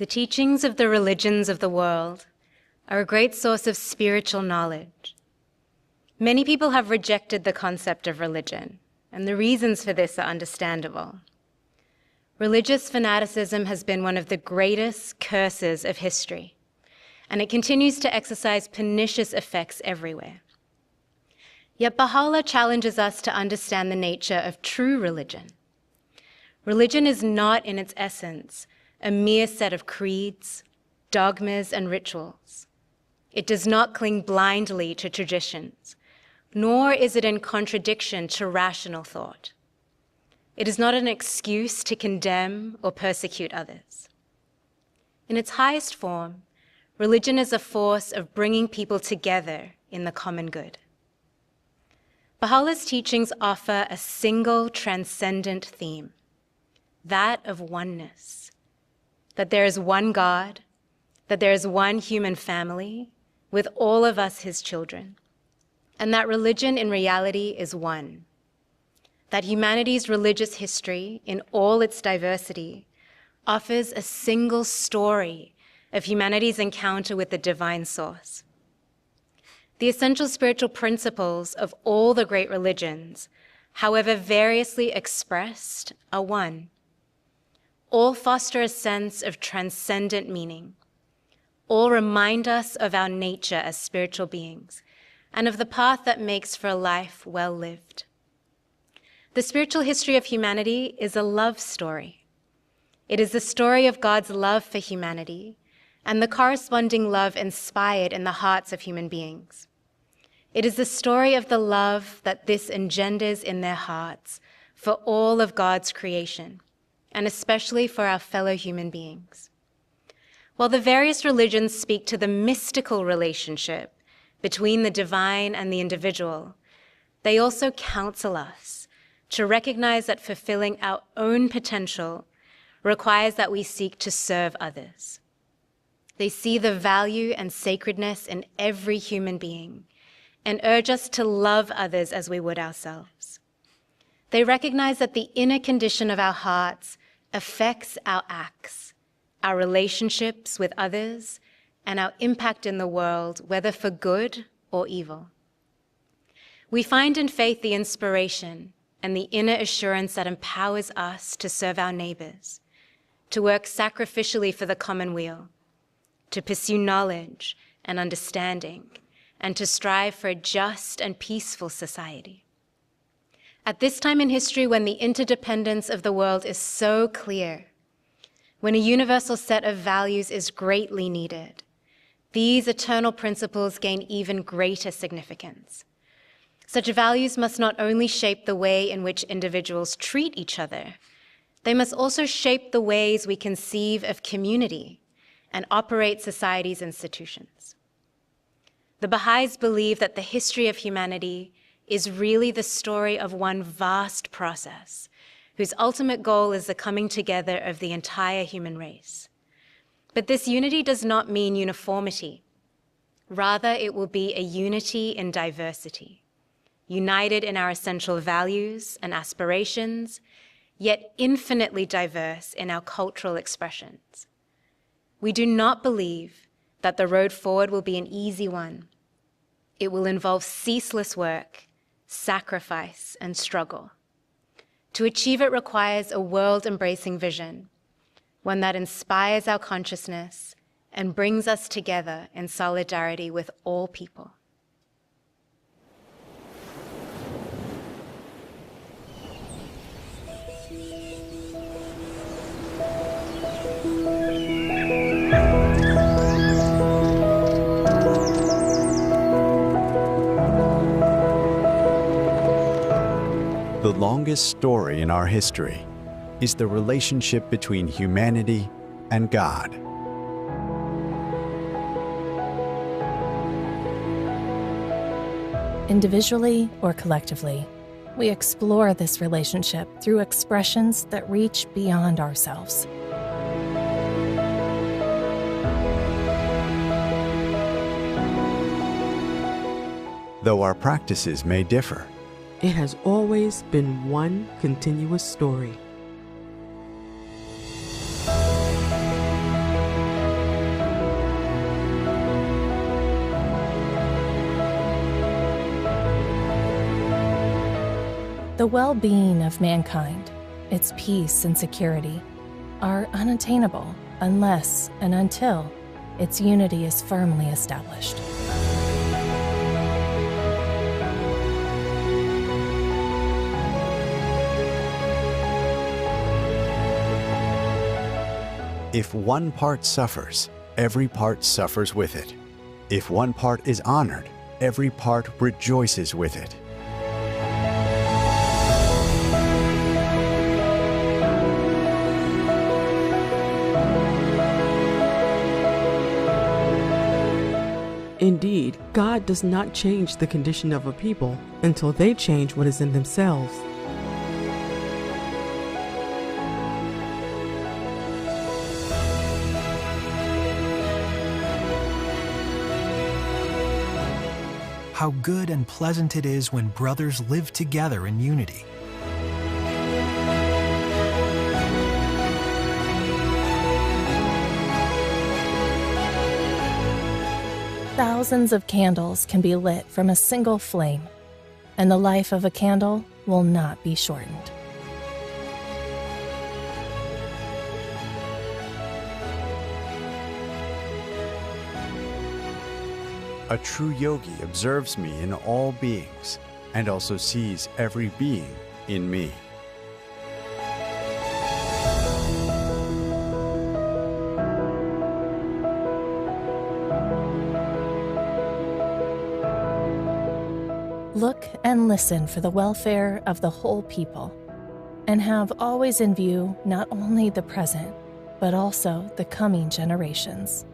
The teachings of the religions of the world are a great source of spiritual knowledge. Many people have rejected the concept of religion, and the reasons for this are understandable. Religious fanaticism has been one of the greatest curses of history, and it continues to exercise pernicious effects everywhere. Yet Baha'u'llah challenges us to understand the nature of true religion. Religion is not, in its essence, a mere set of creeds, dogmas, and rituals. It does not cling blindly to traditions, nor is it in contradiction to rational thought. It is not an excuse to condemn or persecute others. In its highest form, religion is a force of bringing people together in the common good. Baha'u'llah's teachings offer a single transcendent theme, that of oneness, that there is one God, that there is one human family with all of us his children, and that religion in reality is one, that humanity's religious history in all its diversity offers a single story of humanity's encounter with the divine source. The essential spiritual principles of all the great religions, however variously expressed, are one. All foster a sense of transcendent meaning. All remind us of our nature as spiritual beings and of the path that makes for a life well lived. The spiritual history of humanity is a love story. It is the story of God's love for humanity and the corresponding love inspired in the hearts of human beings. It is the story of the love that this engenders in their hearts for all of God's creation, and especially for our fellow human beings. While the various religions speak to the mystical relationship between the divine and the individual, they also counsel us to recognize that fulfilling our own potential requires that we seek to serve others. They see the value and sacredness in every human being and urge us to love others as we would ourselves. They recognize that the inner condition of our hearts affects our acts, our relationships with others, and our impact in the world, whether for good or evil. We find in faith the inspiration and the inner assurance that empowers us to serve our neighbors, to work sacrificially for the common weal, to pursue knowledge and understanding, and to strive for a just and peaceful society. At this time in history, when the interdependence of the world is so clear, when a universal set of values is greatly needed, these eternal principles gain even greater significance. Such values must not only shape the way in which individuals treat each other, they must also shape the ways we conceive of community and operate society's institutions. The Bahá'ís believe that the history of humanity is really the story of one vast process, whose ultimate goal is the coming together of the entire human race. But this unity does not mean uniformity. Rather, it will be a unity in diversity, united in our essential values and aspirations, yet infinitely diverse in our cultural expressions. We do not believe that the road forward will be an easy one. It will involve ceaseless work, sacrifice, and struggle. To achieve it requires a world-embracing vision, one that inspires our consciousness and brings us together in solidarity with all people. The longest story in our history is the relationship between humanity and God. Individually or collectively, we explore this relationship through expressions that reach beyond ourselves. Though our practices may differ, it has always been one continuous story. The well-being of mankind, its peace and security, are unattainable unless and until its unity is firmly established. If one part suffers, every part suffers with it. If one part is honored, every part rejoices with it. Indeed, God does not change the condition of a people until they change what is in themselves. How good and pleasant it is when brothers live together in unity. Thousands of candles can be lit from a single flame, and the life of a candle will not be shortened. A true yogi observes me in all beings and also sees every being in me. Look and listen for the welfare of the whole people, and have always in view not only the present, but also the coming generations.